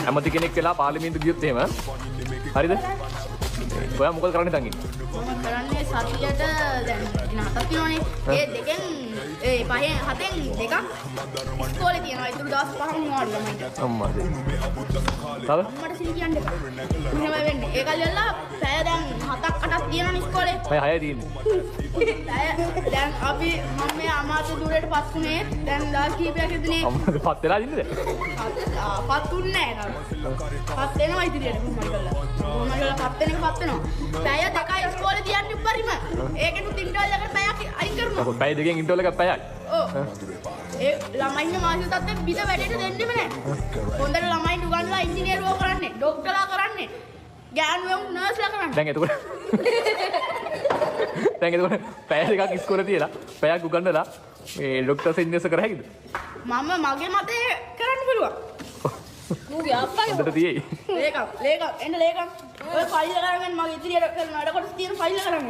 ඇමති කෙනෙක් වෙලා පාර්ලිමේන්තු ගියොත් එහෙම හරිද? ඔයා මොකද කරන්න හිතන් ඉන්නේ? මම කරන්නේ සතියට දැන් දින 7ක් තියෙනවනේ. ඒ දෙකෙන් ඒ පහෙන් හතෙන් දෙකක් ඉස්කෝලේ තියෙනවා. ඉතුරු දවස් 5ක් මොනවද ළමයිට. අම්මා දෙන්න. තව? අම්මට සිල් කියන්න එපා. මෙහෙම වෙන්නේ. ඒ කල්ලියල්ලා පැය දැන් 7ක් 8ක් තියෙනවනේ ඉස්කෝලේ. පැය 6 තියෙන්නේ. දැන් අපි මම මේ අමාත්‍ය ධුරයට පත් වුණේ දැන් දවස් කිහිපයක් ඉඳනේ. අම්මා පත් වෙලා ඉන්නද? පත් උන්නේ නැහැ නේද? පත් වෙනවා ඉදිරියට කොහොමද කරලා. කොහොමද කරලා පත් වෙන එක පත් වෙනවා. පැය දෙකයි ඉස්කෝලේ තියන්නේ උඩරිම. ඒකෙනුත් ඉන්ටර්වල් එකට පැයක් අයින් කරනවා. ඔව් පැය දෙකෙන් ඉන්ටර්වල් එකක් පැයයි. ඔව්. ඒ ළමයින්ගේ මානසික තත්ත්වෙ පිට වැඩේට දෙන්නෙම නැහැ. හොඳට ළමයින් උගන්වලා ඉංජිනේරුවෝ කරන්නේ, ඩොක්ටර්ලා කරන්නේ, ගෑනුවෝ නර්ස්ලා කරන්නේ. දැන් එතකොට පැය දෙකක් ඉස්කෝලේ තියලා පැයක් උගන්වලා මේ ડોක්ටර්ස් ඉන්ජිනේර්ස් කර හැකිද? මම මගේ මතේ කරන්න පුළුවන්. ඌගේ අප්පා හොඳට තියෙයි. ලේකම් එන්න ලේකම් ඔය ෆයිල් කරගෙන මගේ ඉදිරියට කරන වැඩ කොටස් තියෙන ෆයිල් කරගෙන